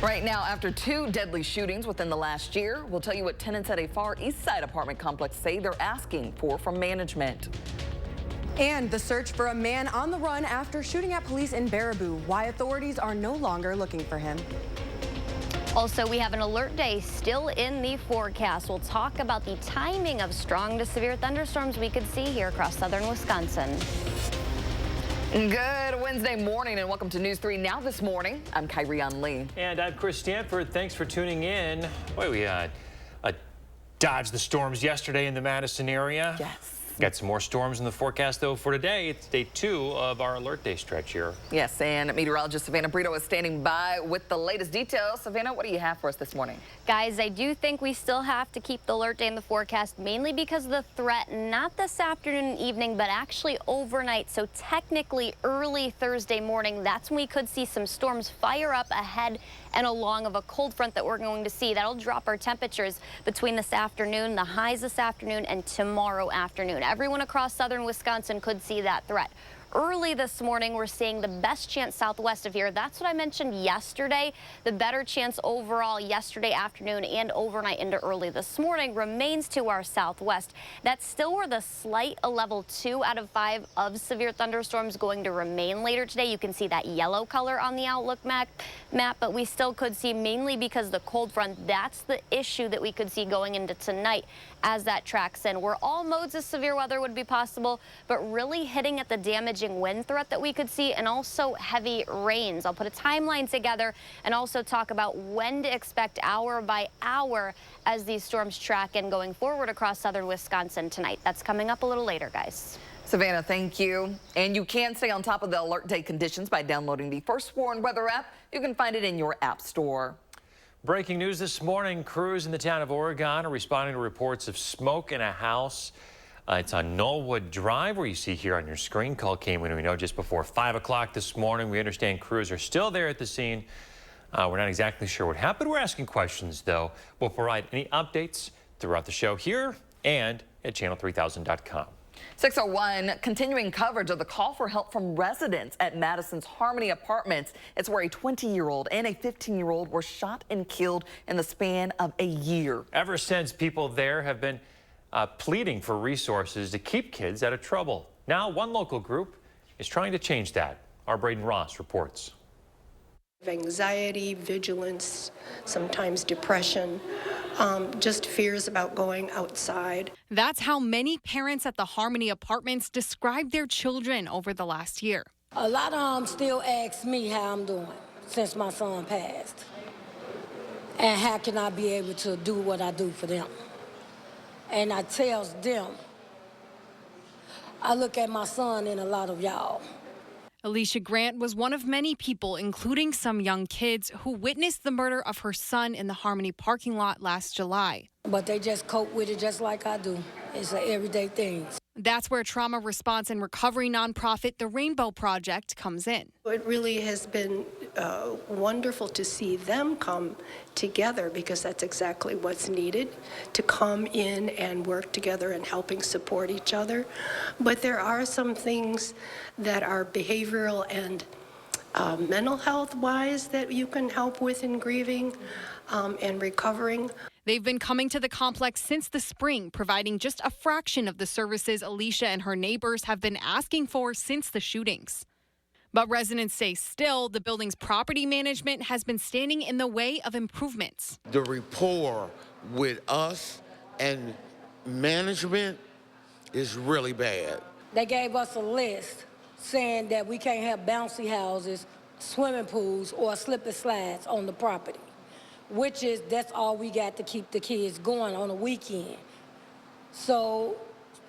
Right now, after 2 deadly shootings within the last year, we'll tell you what tenants at a Far East Side apartment complex say they're asking for from management. And the search for a man on the run after shooting at police in Baraboo. Why authorities are no longer looking for him. Also, we have an alert day still in the forecast. We'll talk about the timing of strong to severe thunderstorms we could see here across southern Wisconsin. Good Wednesday morning and welcome to News 3 Now This Morning. I'm Kyrian Lee. And I'm Chris Stanford. Thanks for tuning in. Boy, we dodged the storms yesterday in the Madison area. Yes. Got some more storms in the forecast, though, for today. It's day 2 of our alert day stretch here. Yes, and meteorologist Savannah Brito is standing by with the latest details. Savannah, what do you have for us this morning? Guys, I do think we still have to keep the alert day in the forecast, mainly because of the threat, not this afternoon and evening, but actually overnight. So technically early Thursday morning, that's when we could see some storms fire up ahead and along of a cold front that we're going to see. That'll drop our temperatures between this afternoon, the highs this afternoon, and tomorrow afternoon. Everyone across southern Wisconsin could see that threat. Early this morning, we're seeing the best chance southwest of here. That's what I mentioned yesterday. The better chance overall yesterday afternoon and overnight into early this morning remains to our southwest. That's still where the slight level 2 out of 5 of severe thunderstorms going to remain later today. You can see that yellow color on the outlook map, but we still could see, mainly because the cold front, that's the issue that we could see going into tonight as that tracks in, where all modes of severe weather would be possible, but really hitting at the damaging wind threat that we could see, and also heavy rains. I'll put a timeline together and also talk about when to expect hour by hour as these storms track in going forward across southern Wisconsin tonight. That's coming up a little later, guys. Savannah, thank you. And you can stay on top of the alert day conditions by downloading the First Warn Weather app. You can find it in your app store. Breaking news this morning, crews in the town of Oregon are responding to reports of smoke in a house. It's on Knollwood Drive, where you see here on your screen. Call came in, we know, just before 5 o'clock this morning. We understand crews are still there at the scene. We're not exactly sure what happened. We're asking questions, though. We'll provide any updates throughout the show here and at channel3000.com. 601, continuing coverage of the call for help from residents at Madison's Harmony Apartments. It's where a 20-year-old and a 15-year-old were shot and killed in the span of a year. Ever since, people there have been pleading for resources to keep kids out of trouble. Now, one local group is trying to change that. Our Braden Ross reports. Anxiety, vigilance, sometimes depression, just fears about going outside. That's how many parents at the Harmony Apartments describe their children over the last year. A lot of them still ask me how I'm doing since my son passed. And how can I be able to do what I do for them? And I tells them, I look at my son in a lot of y'all. Alicia Grant was one of many people, including some young kids, who witnessed the murder of her son in the Harmony parking lot last July. But they just cope with it just like I do. It's an everyday thing. That's where trauma response and recovery nonprofit The Rainbow Project comes in. It really has been wonderful to see them come together, because that's exactly what's needed, to come in and work together and helping support each other. But there are some things that are behavioral and mental health wise that you can help with in grieving and recovering. They've been coming to the complex since the spring, providing just a fraction of the services Alicia and her neighbors have been asking for since the shootings. But residents say still, the building's property management has been standing in the way of improvements. The rapport with us and management is really bad. They gave us a list saying that we can't have bouncy houses, swimming pools, or slip and slides on the property, which is, that's all we got to keep the kids going on a weekend. So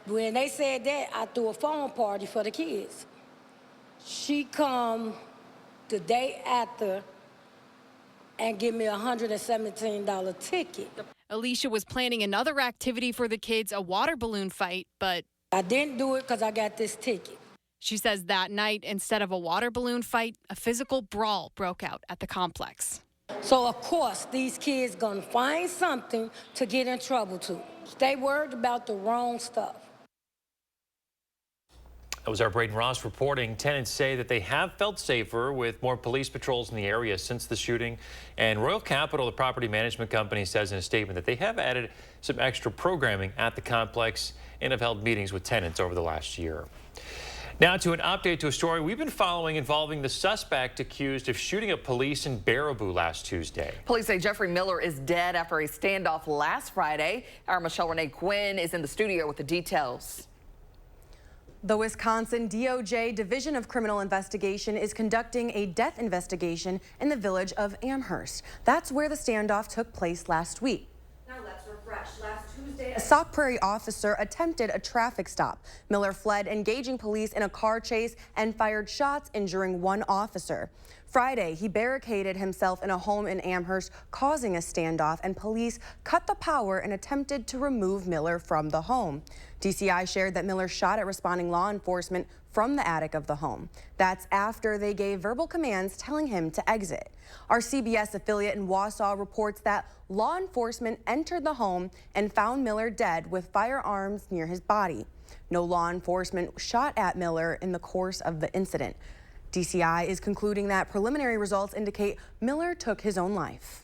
when they said that, I threw a phone party for the kids. She come the day after and give me a $117 ticket. Alicia was planning another activity for the kids, a water balloon fight, but I didn't do it because I got this ticket. She says that night, instead of a water balloon fight, a physical brawl broke out at the complex. So, of course, these kids gonna find something to get in trouble to. They worried about the wrong stuff. That was our Braden Ross reporting. Tenants say that they have felt safer with more police patrols in the area since the shooting. And Royal Capital, the property management company, says in a statement that they have added some extra programming at the complex and have held meetings with tenants over the last year. Now to an update to a story we've been following involving the suspect accused of shooting up police in Baraboo last Tuesday. Police say Jeffrey Miller is dead after a standoff last Friday. Our Michelle Renee Quinn is in the studio with the details. The Wisconsin DOJ Division of Criminal Investigation is conducting a death investigation in the village of Amherst. That's where the standoff took place last week. Now let's refresh. Last Tuesday, a Sauk Prairie officer attempted a traffic stop. Miller fled, engaging police in a car chase and fired shots, injuring one officer. Friday, he barricaded himself in a home in Amherst, causing a standoff, and police cut the power and attempted to remove Miller from the home. DCI shared that Miller shot at responding law enforcement from the attic of the home. That's after they gave verbal commands telling him to exit. Our CBS affiliate in Wausau reports that law enforcement entered the home and found Miller dead with firearms near his body. No law enforcement shot at Miller in the course of the incident. DCI is concluding that preliminary results indicate Miller took his own life.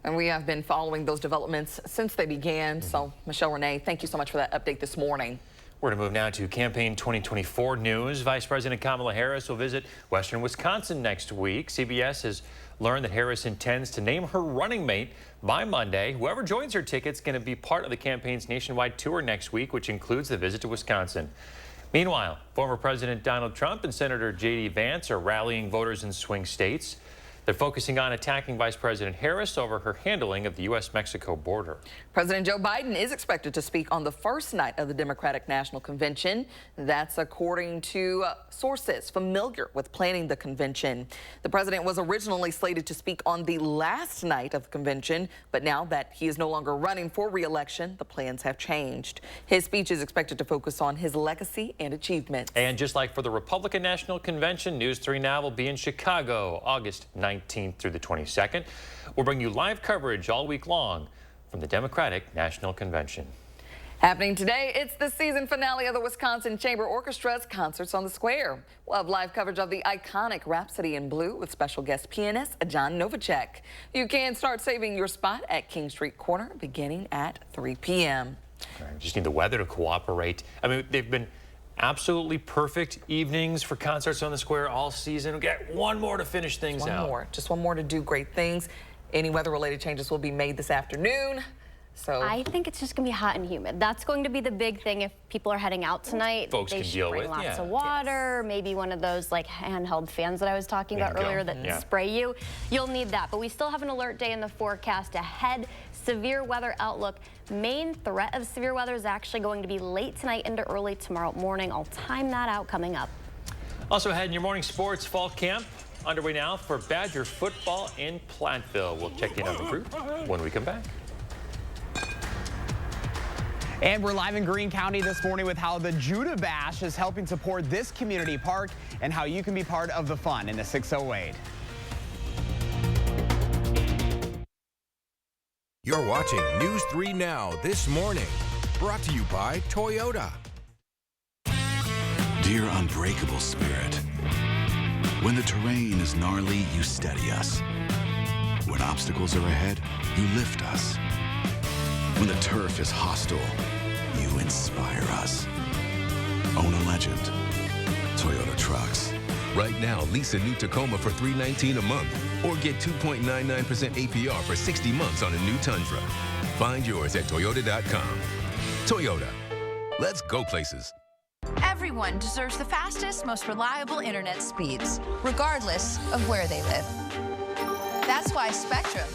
And we have been following those developments since they began. So, Michelle Renee, thank you so much for that update this morning. We're going to move now to campaign 2024 news. Vice President Kamala Harris will visit Western Wisconsin next week. CBS has learned that Harris intends to name her running mate by Monday. Whoever joins her ticket is going to be part of the campaign's nationwide tour next week, which includes the visit to Wisconsin. Meanwhile, former President Donald Trump and Senator J.D. Vance are rallying voters in swing states. They're focusing on attacking Vice President Harris over her handling of the U.S.-Mexico border. President Joe Biden is expected to speak on the first night of the Democratic National Convention. That's according to sources familiar with planning the convention. The president was originally slated to speak on the last night of the convention, but now that he is no longer running for re-election, the plans have changed. His speech is expected to focus on his legacy and achievements. And just like for the Republican National Convention, News 3 Now will be in Chicago, August 19th through the 22nd. We'll bring you live coverage all week long from the Democratic National Convention. Happening today, it's the season finale of the Wisconsin Chamber Orchestra's Concerts on the Square. We'll have live coverage of the iconic Rhapsody in Blue with special guest pianist John Novacek. You can start saving your spot at King Street Corner beginning at 3 p.m. All right, just need the weather to cooperate. I mean, they've been absolutely perfect evenings for Concerts on the Square all season. We got one more to finish things out. Just one more to do great things. Any weather-related changes will be made this afternoon. So I think it's just going to be hot and humid. That's going to be the big thing if people are heading out tonight. Folks can deal with, lots of water, maybe one of those like handheld fans that I was talking about earlier that spray you. You'll need that. But we still have an alert day in the forecast ahead. Severe weather outlook. Main threat of severe weather is actually going to be late tonight into early tomorrow morning. I'll time that out coming up. Also ahead in your morning sports, fall camp underway now for Badger football in Platteville. We'll check in on the group when we come back. And we're live in Greene County this morning with how the Judah Bash is helping support this community park and how you can be part of the fun in the 608. You're watching News 3 Now this morning, brought to you by Toyota. Dear unbreakable spirit, when the terrain is gnarly, you steady us. When obstacles are ahead, you lift us. When the turf is hostile, you inspire us. Own a legend. Toyota Trucks. Right now, lease a new Tacoma for $319 a month or get 2.99% APR for 60 months on a new Tundra. Find yours at Toyota.com. Toyota. Let's go places. Everyone deserves the fastest, most reliable internet speeds, regardless of where they live. That's why Spectrum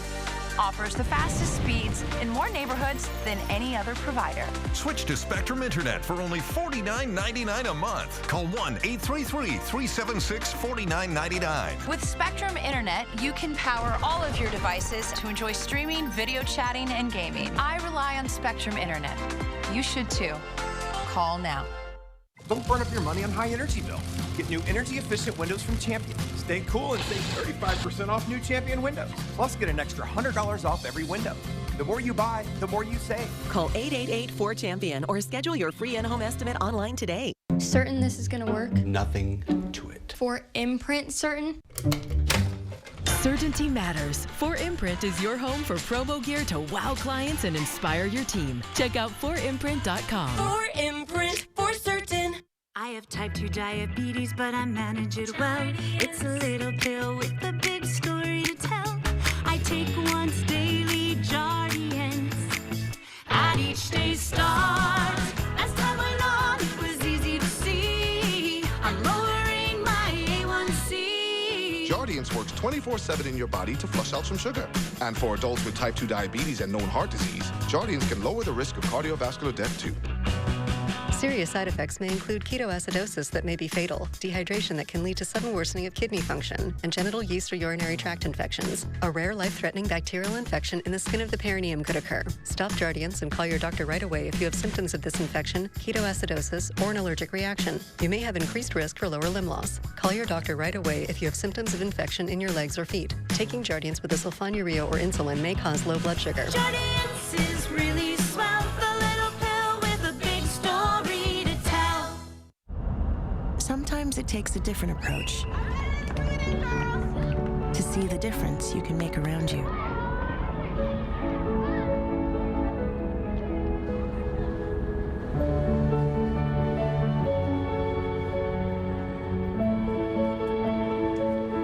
offers the fastest speeds in more neighborhoods than any other provider. Switch to Spectrum Internet for only $49.99 a month. Call 1-833-376-4999. With Spectrum Internet, you can power all of your devices to enjoy streaming, video chatting, and gaming. I rely on Spectrum Internet. You should too. Call now. Don't burn up your money on high energy bills. Get new energy-efficient windows from Champion. Stay cool and save 35% off new Champion windows. Plus, get an extra $100 off every window. The more you buy, the more you save. Call 888-4CHAMPION or schedule your free in-home estimate online today. Certain this is gonna work? Nothing to it. For imprint certain? Certainty matters. 4imprint is your home for promo gear to wow clients and inspire your team. Check out 4imprint.com. 4imprint, for certain. I have type 2 diabetes, but I manage it well. It's a little pill with a big story to tell. I take once daily Jardians at each day's start. As time went on, it was easy to see. I'm lowering my A1C. Jardians works 24/7 in your body to flush out some sugar. And for adults with type 2 diabetes and known heart disease, Jardians can lower the risk of cardiovascular death too. Serious side effects may include ketoacidosis that may be fatal, dehydration that can lead to sudden worsening of kidney function, and genital yeast or urinary tract infections. A rare life-threatening bacterial infection in the skin of the perineum could occur. Stop Jardians and call your doctor right away if you have symptoms of this infection, ketoacidosis, or an allergic reaction. You may have increased risk for lower limb loss. Call your doctor right away if you have symptoms of infection in your legs or feet. Taking Jardians with a sulfonylurea or insulin may cause low blood sugar. Jardians is really swell, the little pill with a big story to tell. Sometimes it takes a different approach to see the difference you can make around you.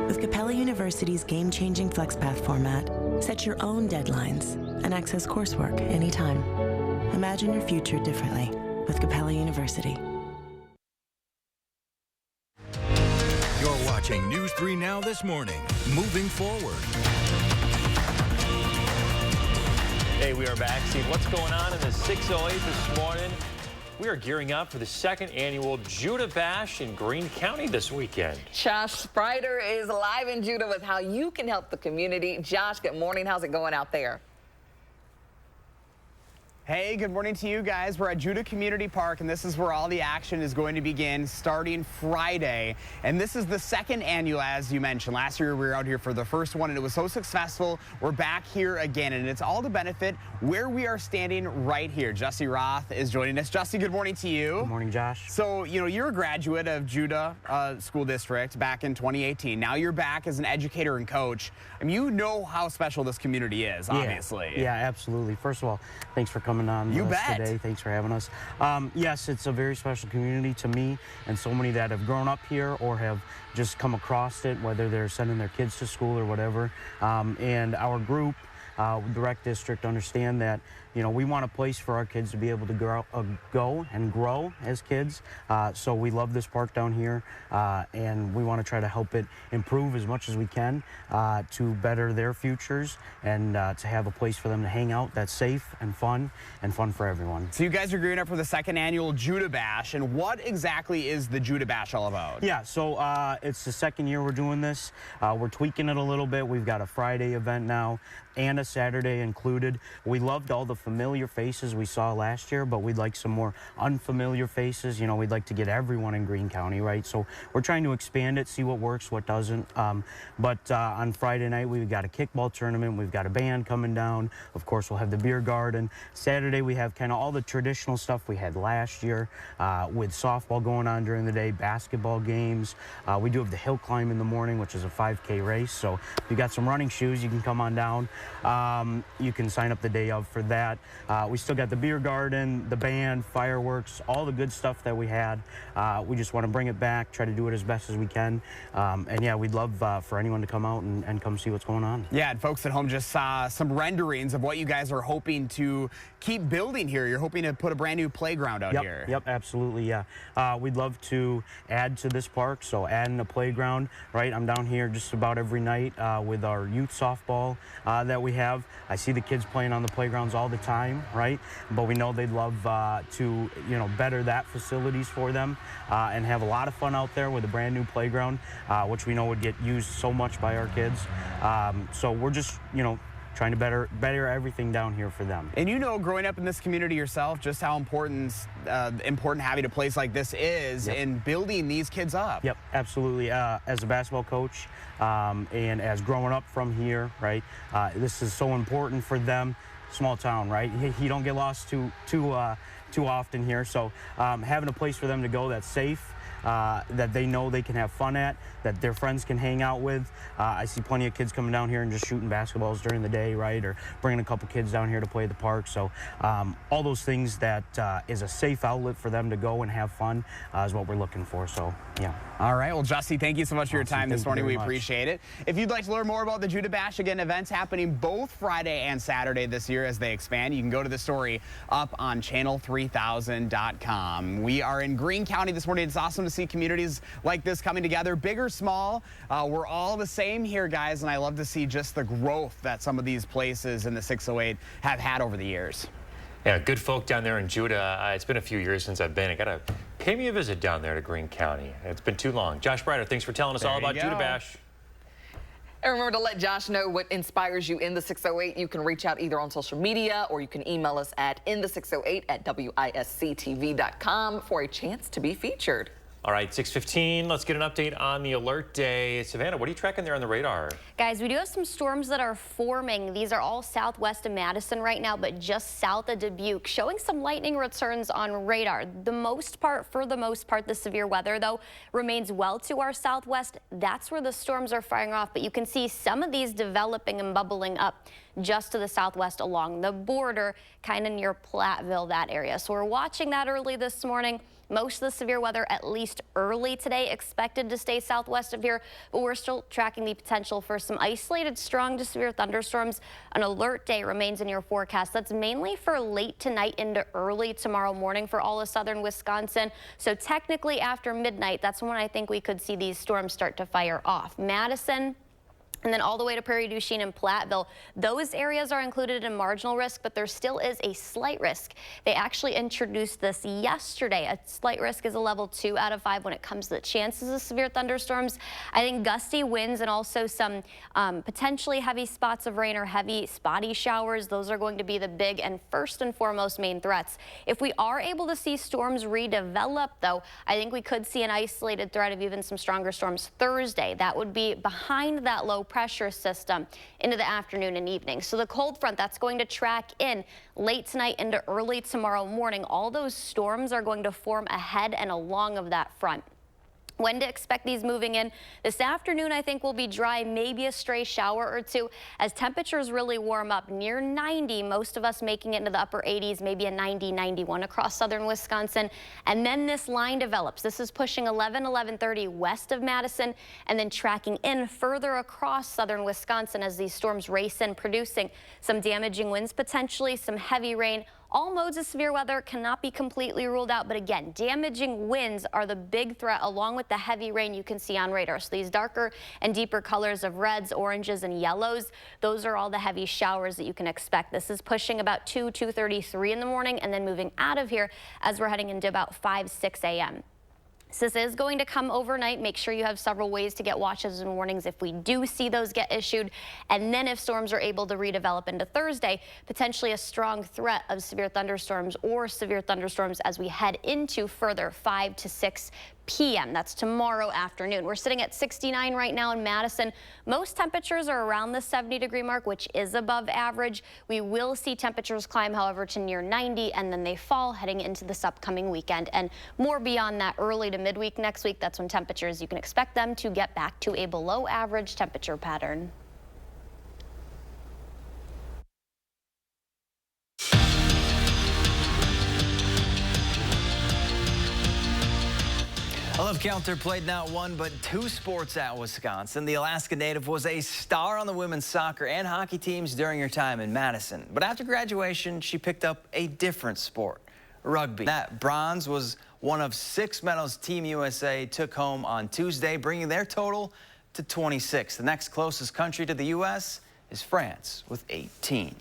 With Capella University's game-changing FlexPath format, set your own deadlines and access coursework anytime. Imagine your future differently with Capella University. You're watching News 3 Now this morning. Moving forward. Hey, we are back. Seeing what's going on in the 608 this morning. We are gearing up for the second annual Judah Bash in Greene County this weekend. Josh Sprider is live in Judah with how you can help the community. Josh, good morning. How's it going out there? Hey, good morning to you guys. We're at Judah Community Park, and this is where all the action is going to begin starting Friday. And this is the second annual, as you mentioned. Last year, we were out here for the first one, and it was so successful. We're back here again, and it's all to benefit where we are standing right here. Jussie Roth is joining us. Jussie, good morning to you. Good morning, Josh. So, you know, you're a graduate of Judah School District back in 2018. Now you're back as an educator and coach. I mean, you know how special this community is, obviously. Yeah, absolutely. First of all, thanks for coming on today. Thanks for having us. Yes, it's a very special community to me and so many that have grown up here or have just come across it, whether they're sending their kids to school or whatever. And our group, the rec district, understand that, you know, we want a place for our kids to be able to go and grow as kids. So we love this park down here, and we want to try to help it improve as much as we can to better their futures and to have a place for them to hang out that's safe and fun for everyone. So you guys are gearing up for the second annual Judah Bash, and what exactly is the Judah Bash all about? Yeah, so it's the second year we're doing this. We're tweaking it a little bit. We've got a Friday event now and a Saturday included. We loved all the familiar faces we saw last year, but we'd like some more unfamiliar faces. You know, we'd like to get everyone in Greene County, right? So we're trying to expand it, see what works, what doesn't. But on Friday night, we've got a kickball tournament. We've got a band coming down. Of course, we'll have the beer garden. Saturday, we have kind of all the traditional stuff we had last year with softball going on during the day, basketball games. We do have the hill climb in the morning, which is a 5K race. So if you got some running shoes, you can come on down. You can sign up the day of for that. We still got the beer garden, the band, fireworks, all the good stuff that we had. We just want to bring it back, try to do it as best as we can. And yeah, we'd love for anyone to come out and come see what's going on. Yeah, and folks at home just saw some renderings of what you guys are hoping to keep building here. You're hoping to put a brand new playground out here. Yep, absolutely, yeah. We'd love to add to this park, so adding a playground, right? I'm down here just about every night with our youth softball that we have. I see the kids playing on the playgrounds all the time, right? But we know they'd love to, you know, better that facilities for them and have a lot of fun out there with a brand new playground, which we know would get used so much by our kids. So we're just, you know, trying to better everything down here for them. And you know, growing up in this community yourself, just how important having a place like this is in building these kids up. Yep, absolutely. As a basketball coach and as growing up from here, right, this is so important for them small town, right? You don't get lost too often here. So having a place for them to go that's safe, that they know they can have fun at, that their friends can hang out with. I see plenty of kids coming down here and just shooting basketballs during the day, right? Or bringing a couple kids down here to play at the park. So all those things that is a safe outlet for them to go and have fun is what we're looking for. So, yeah. All right. Well, Jesse, thank you so much for your time this morning. We appreciate it. If you'd like to learn more about the Judah Bash, again, events happening both Friday and Saturday this year as they expand, you can go to the story up on channel3000.com. We are in Greene County this morning. It's awesome to see communities like this coming together, big or small. We're all the same here, guys, and I love to see just the growth that some of these places in the 608 have had over the years. Yeah, good folk down there in Judah. It's been a few years since I've been. I got to pay me a visit down there to Greene County. It's been too long. Josh Breiter, thanks for telling us all about Judah Bash. And remember to let Josh know what inspires you in the 608. You can reach out either on social media or you can email us at inthe608@WISC-TV.com for a chance to be featured. All right, 6:15. Let's get an update on the alert day. Savannah, what are you tracking there on the radar? Guys, we do have some storms that are forming. These are all southwest of Madison right now, but just south of Dubuque, showing some lightning returns on radar. For the most part, the severe weather, though, remains well to our southwest. That's where the storms are firing off, but you can see some of these developing and bubbling up just to the southwest along the border, kind of near Platteville, that area. So we're watching that early this morning. Most of the severe weather, at least early today, expected to stay southwest of here, but we're still tracking the potential for some isolated strong to severe thunderstorms. An alert day remains in your forecast. That's mainly for late tonight into early tomorrow morning for all of southern Wisconsin. So technically after midnight, that's when I think we could see these storms start to fire off. Madison, and then all the way to Prairie du Chien and Platteville. Those areas are included in marginal risk, but there still is a slight risk. They actually introduced this yesterday. A slight risk is a level 2 out of 5 when it comes to the chances of severe thunderstorms. I think gusty winds and also some potentially heavy spots of rain or heavy spotty showers. Those are going to be the big and first and foremost main threats. If we are able to see storms redevelop, though, I think we could see an isolated threat of even some stronger storms Thursday. That would be behind that low pressure system into the afternoon and evening. So the cold front that's going to track in late tonight into early tomorrow morning. All those storms are going to form ahead and along of that front. When to expect these moving in this afternoon, I think will be dry, maybe a stray shower or two as temperatures really warm up near 90. Most of us making it into the upper 80s, maybe a 90, 91 across southern Wisconsin. And then this line develops. This is pushing 11:30 west of Madison and then tracking in further across southern Wisconsin as these storms race in, producing some damaging winds, potentially some heavy rain. All modes of severe weather cannot be completely ruled out, but again, damaging winds are the big threat along with the heavy rain you can see on radar. So these darker and deeper colors of reds, oranges, and yellows, those are all the heavy showers that you can expect. This is pushing about 2:33 in the morning and then moving out of here as we're heading into about 5-6 a.m. So this is going to come overnight. Make sure you have several ways to get watches and warnings if we do see those get issued. And then if storms are able to redevelop into Thursday, potentially a strong threat of severe thunderstorms or severe thunderstorms as we head into further 5 to 6 p.m. That's tomorrow afternoon. We're sitting at 69 right now in Madison. Most temperatures are around the 70-degree mark, which is above average. We will see temperatures climb, however, to near 90, and then they fall heading into this upcoming weekend. And more beyond that, early to midweek next week, that's when temperatures, you can expect them to get back to a below average temperature pattern. I love Counter played not one, but 2 sports at Wisconsin. The Alaska native was a star on the women's soccer and hockey teams during her time in Madison. But after graduation, she picked up a different sport, rugby. That bronze was one of 6 medals Team USA took home on Tuesday, bringing their total to 26. The next closest country to the U.S. is France with 18.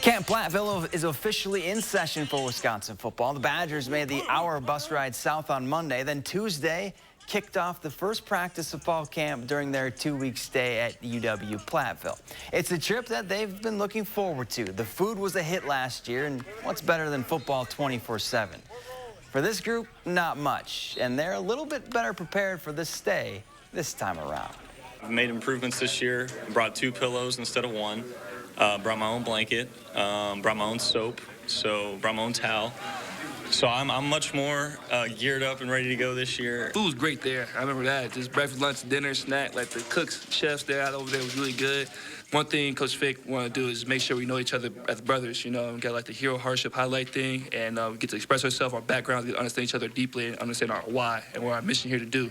Camp Platteville is officially in session for Wisconsin football. The Badgers made the hour bus ride south on Monday, then Tuesday kicked off the first practice of fall camp during their 2-week stay at UW-Platteville. It's a trip that they've been looking forward to. The food was a hit last year, and what's better than football 24/7? For this group, not much, and they're a little bit better prepared for this stay this time around. I've made improvements this year. I brought 2 pillows instead of 1. Brought my own blanket, brought my own soap, brought my own towel. So I'm much more geared up and ready to go this year. Food was great there. I remember that. Just breakfast, lunch, dinner, snack. Like the cooks, chefs there out over there was really good. One thing Coach Fick wanted to do is make sure we know each other as brothers. You know, we got like the hero hardship highlight thing, and we get to express ourselves, our backgrounds, get to understand each other deeply, and understand our why and what our mission here to do.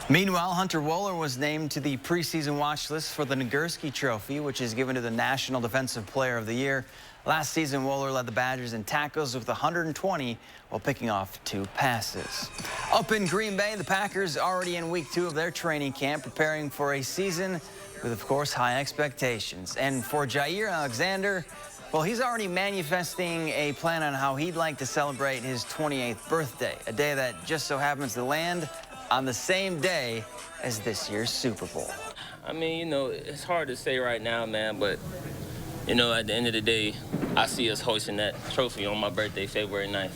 Meanwhile, Hunter Wohler was named to the preseason watch list for the Nagurski Trophy, which is given to the National Defensive Player of the Year. Last season, Wohler led the Badgers in tackles with 120 while picking off 2 passes. Up in Green Bay, the Packers already in week 2 of their training camp, preparing for a season with, of course, high expectations. And for Jair Alexander, well, he's already manifesting a plan on how he'd like to celebrate his 28th birthday, a day that just so happens to land on the same day as this year's Super Bowl. I mean, you know, it's hard to say right now, man, but, you know, at the end of the day, I see us hoisting that trophy on my birthday, February 9th.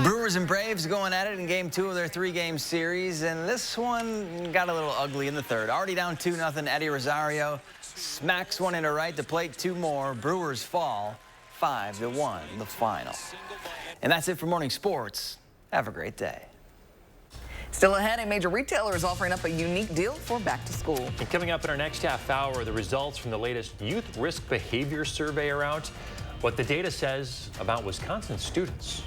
Brewers and Braves going at it in Game 2 of their 3-game series, and this one got a little ugly in the third. Already down 2-0, Eddie Rosario smacks one into right to plate 2 more. Brewers fall 5-1, the final. And that's it for Morning Sports. Have a great day. Still ahead, a major retailer is offering up a unique deal for back to school. And coming up in our next half hour, the results from the latest Youth Risk Behavior Survey are out. What the data says about Wisconsin students.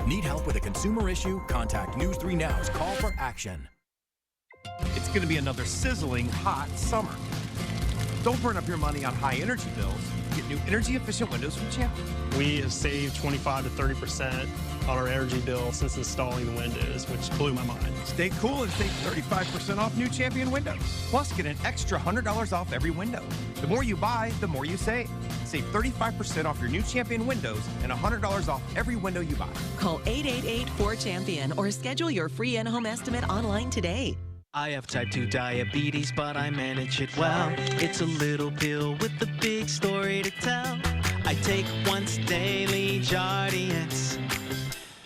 Need help with a consumer issue? Contact News 3 Now's Call for Action. It's going to be another sizzling hot summer. Don't burn up your money on high energy bills. Get new energy-efficient windows from Champion. We have saved 25 to 30% on our energy bill since installing the windows, which blew my mind. Stay cool and save 35% off new Champion windows. Plus, get an extra $100 off every window. The more you buy, the more you save. Save 35% off your new Champion windows and $100 off every window you buy. Call 888-4CHAMPION or schedule your free in-home estimate online today. I have type 2 diabetes, but I manage it well. It's a little pill with a big story to tell. I take once daily Jardiance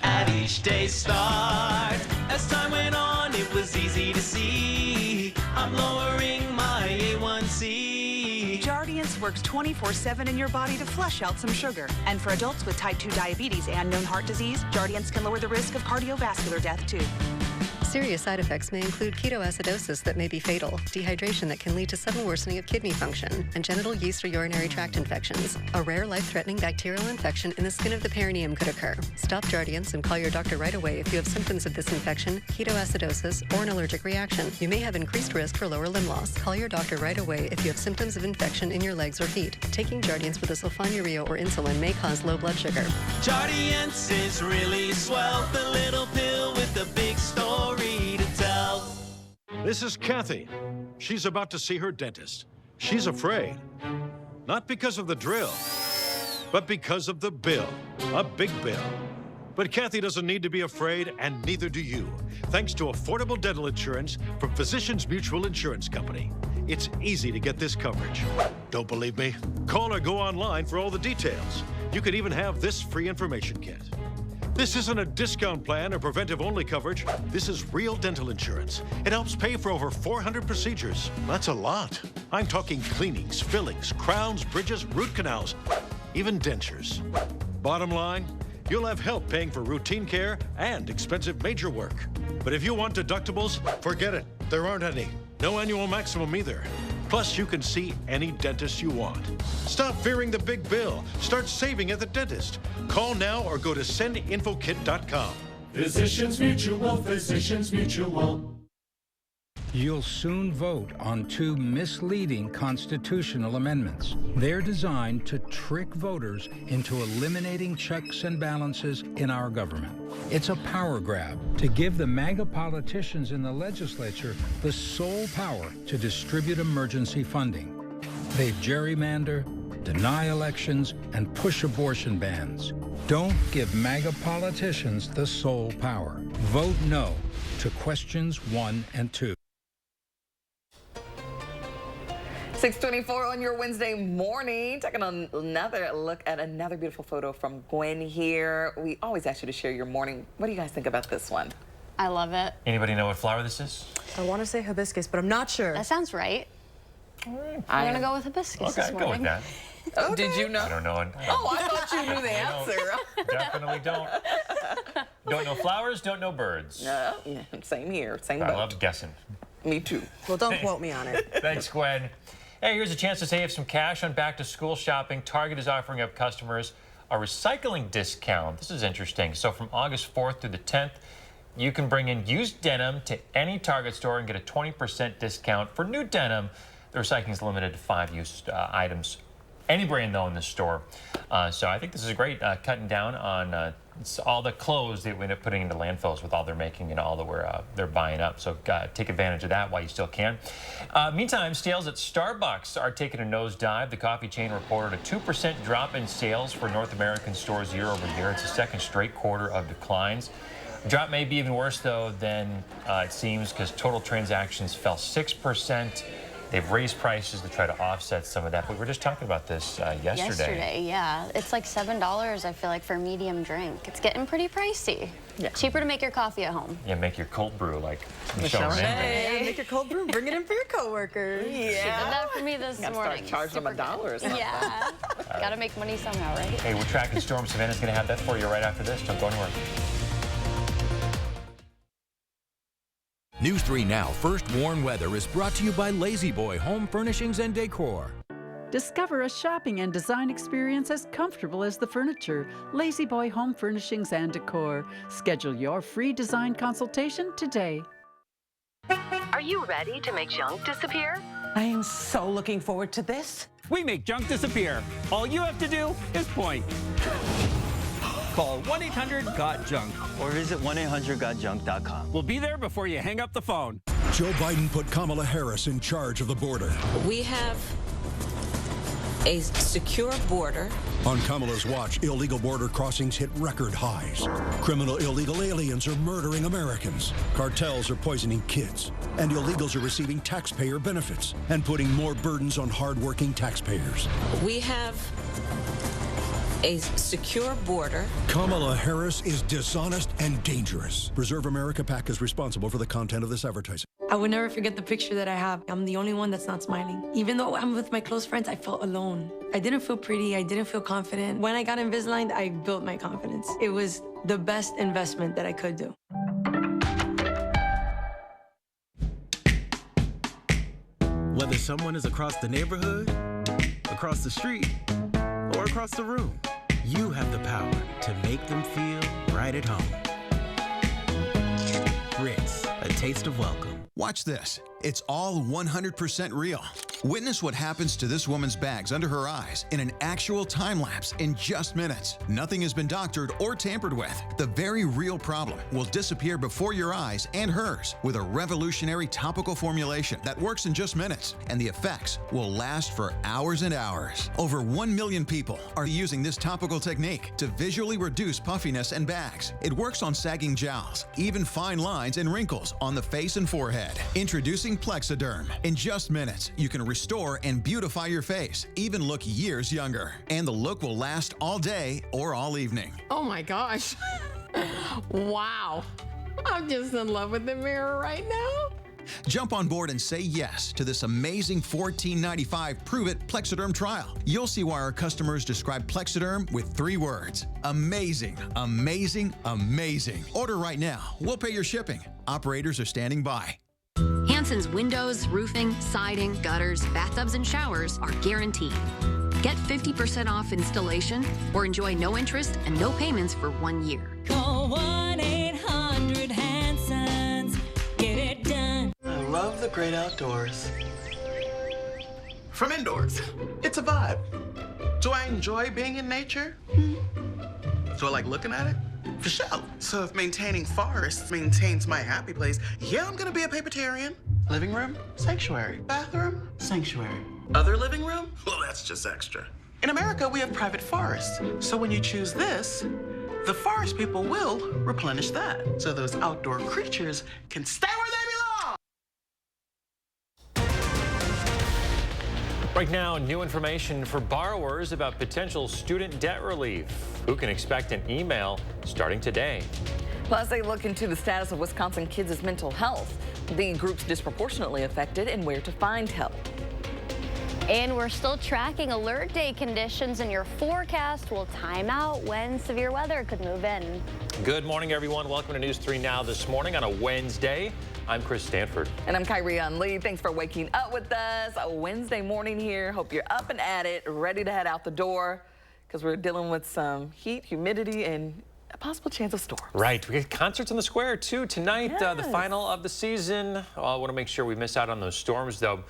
at each day's start. As time went on, it was easy to see I'm lowering my A1C. Jardiance works 24/7 in your body to flush out some sugar. And for adults with type 2 diabetes and known heart disease, Jardiance can lower the risk of cardiovascular death, too. Serious side effects may include ketoacidosis that may be fatal, dehydration that can lead to sudden worsening of kidney function, and genital yeast or urinary tract infections. A rare life-threatening bacterial infection in the skin of the perineum could occur. Stop Jardiance and call your doctor right away if you have symptoms of this infection, ketoacidosis, or an allergic reaction. You may have increased risk for lower limb loss. Call your doctor right away if you have symptoms of infection in your legs or feet. Taking Jardiance with a sulfonylurea or insulin may cause low blood sugar. Jardiance is really swell, the little pill with the big story to tell. This is Kathy. She's about to see her dentist. She's afraid. Not because of the drill, but because of the bill. A big bill. But Kathy doesn't need to be afraid, and neither do you. Thanks to affordable dental insurance from Physicians Mutual Insurance Company. It's easy to get this coverage. Don't believe me? Call or go online for all the details. You could even have this free information kit. This isn't a discount plan or preventive-only coverage. This is real dental insurance. It helps pay for over 400 procedures. That's a lot. I'm talking cleanings, fillings, crowns, bridges, root canals, even dentures. Bottom line, you'll have help paying for routine care and expensive major work. But if you want deductibles, forget it. There aren't any. No annual maximum either. Plus, you can see any dentist you want. Stop fearing the big bill. Start saving at the dentist. Call now or go to sendinfokit.com. Physicians Mutual, Physicians Mutual. You'll soon vote on 2 misleading constitutional amendments. They're designed to trick voters into eliminating checks and balances in our government. It's a power grab to give the MAGA politicians in the legislature the sole power to distribute emergency funding. They gerrymander, deny elections, and push abortion bans. Don't give MAGA politicians the sole power. Vote no to questions 1 and 2. 6:24 on your Wednesday morning. Taking another look at another beautiful photo from Gwen here. We always ask you to share your morning. What do you guys think about this one? I love it. Anybody know what flower this is? I want to say hibiscus, but I'm not sure. That sounds right. All right. I'm going to go with hibiscus this Okay, morning. go with that. Oh, did you know? I don't know. Oh, I thought you knew the answer. Definitely don't. Don't know flowers, don't know birds. No, same here, same I boat. love guessing. Me too. Well, don't quote me on it. Thanks, Gwen. Hey, here's a chance to save some cash on back-to-school shopping. Target is offering up customers a recycling discount. This is interesting. So from August 4th through the 10th, you can bring in used denim to any Target store and get a 20% discount for new denim. The recycling is limited to 5 used items. Any brand, though, in the store. So I think this is great, cutting down on all the clothes that we end up putting into landfills with all they're making and all that they're buying up. So take advantage of that while you still can. Meantime, sales at Starbucks are taking a nosedive. The coffee chain reported a 2% drop in sales for North American stores year over year. It's the second straight quarter of declines. The drop may be even worse, though, than it seems, because total transactions fell 6%. They've raised prices to try to offset some of that, but we were just talking about this yesterday. Yesterday, yeah. It's like $7, I feel like, for a medium drink. It's getting pretty pricey. Yeah. Cheaper to make your coffee at home. Yeah, make your cold brew like Michelle Renner. Hey, make your cold brew, bring it in for your coworkers. Yeah. She did that for me this morning. Start charging them $1 or something. Yeah. Gotta make money somehow, right? Hey, we're tracking storms. Savannah's going to have that for you right after this. Don't go anywhere. News 3 Now First Warn Weather is brought to you by Lazy Boy Home Furnishings and Decor. Discover a shopping and design experience as comfortable as the furniture. Lazy Boy Home Furnishings and Decor. Schedule your free design consultation today. Are you ready to make junk disappear? I am so looking forward to this. We make junk disappear. All you have to do is point. Call 1-800-GOT-JUNK or visit 1-800-GOT-JUNK.com. We'll be there before you hang up the phone. Joe Biden put Kamala Harris in charge of the border. We have a secure border. On Kamala's watch, illegal border crossings hit record highs. Criminal illegal aliens are murdering Americans. Cartels are poisoning kids. And illegals are receiving taxpayer benefits and putting more burdens on hardworking taxpayers. We have a secure border. Kamala Harris is dishonest and dangerous. Preserve America PAC is responsible for the content of this advertising. I would never forget the picture that I have. I'm the only one that's not smiling. Even though I'm with my close friends, I felt alone. I didn't feel pretty. I didn't feel confident. When I got Invisalign, I built my confidence. It was the best investment that I could do. Whether someone is across the neighborhood, across the street, or across the room, you have the power to make them feel right at home. Ritz, a taste of welcome. Watch this. It's all 100% real. Witness what happens to this woman's bags under her eyes in an actual time lapse in just minutes. Nothing has been doctored or tampered with. The very real problem will disappear before your eyes and hers with a revolutionary topical formulation that works in just minutes, and the effects will last for hours and hours. Over 1 million people are using this topical technique to visually reduce puffiness and bags. It works on sagging jowls, even fine lines and wrinkles on the face and forehead. Introducing Plexiderm. In just minutes, you can restore and beautify your face, even look years younger. And the look will last all day or all evening. Oh my gosh. Wow. I'm just in love with the mirror right now. Jump on board and say yes to this amazing $14.95 Prove It Plexiderm trial. You'll see why our customers describe Plexiderm with 3 words. Amazing, amazing, amazing. Order right now. We'll pay your shipping. Operators are standing by. Hanson's windows, roofing, siding, gutters, bathtubs, and showers are guaranteed. Get 50% off installation or enjoy no interest and no payments for 1 year. Call 1-800-Hansons. Get it done. I love the great outdoors. From indoors, it's a vibe. Do I enjoy being in nature? Do I like looking at it? For sure. So if maintaining forests maintains my happy place, yeah, I'm gonna be a papertarian. Living room, sanctuary. Bathroom, sanctuary. Other living room? Well, that's just extra. In America, we have private forests. So when you choose this, the forest people will replenish that. So those outdoor creatures can stay where they belong. Right now, new information for borrowers about potential student debt relief. Who can expect an email starting today? Plus, they look into the status of Wisconsin kids' mental health, the groups disproportionately affected, and where to find help. And we're still tracking alert day conditions, and your forecast will time out when severe weather could move in. Good morning, everyone. Welcome to News 3 Now this morning on a Wednesday. I'm Chris Stanford. And I'm Kyrie Lee. Thanks for waking up with us. A Wednesday morning here. Hope you're up and at it, ready to head out the door, because we're dealing with some heat, humidity, and a possible chance of storms. Right. We get concerts in the square, too, tonight, Yes. the final of the season. I want to make sure we miss out on those storms, though.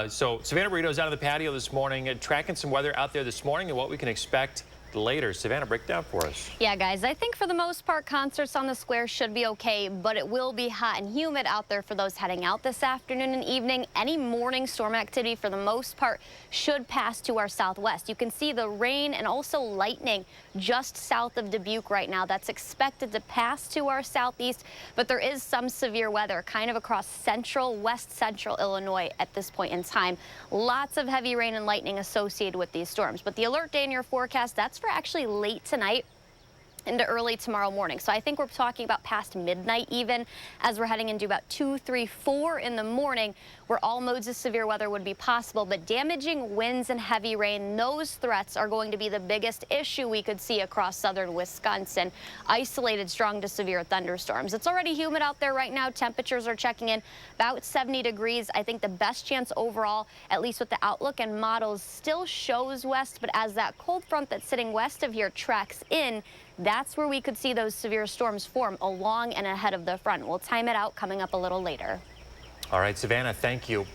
So Savannah Burrito's out on the patio this morning, tracking some weather out there this morning and what we can expect later. Savannah, break down for us. Yeah, guys, I think for the most part, concerts on the square should be okay, but it will be hot and humid out there for those heading out this afternoon and evening. Any morning storm activity, for the most part, should pass to our southwest. You can see the rain and also lightning just south of Dubuque right now. That's expected to pass to our southeast, but there is some severe weather kind of across central, west central Illinois at this point in time. Lots of heavy rain and lightning associated with these storms, but the alert day in your forecast, that's for actually late tonight into early tomorrow morning. So I think we're talking about past midnight even, as we're heading into about 2, 3, 4 in the morning, where all modes of severe weather would be possible. But damaging winds and heavy rain, those threats are going to be the biggest issue we could see across southern Wisconsin. Isolated strong to severe thunderstorms. It's already humid out there right now. Temperatures are checking in about 70 degrees. I think the best chance overall, at least with the outlook and models, still shows west. But as that cold front that's sitting west of here tracks in, that's where we could see those severe storms form along and ahead of the front. We'll time it out coming up a little later. All right, Savannah, thank you.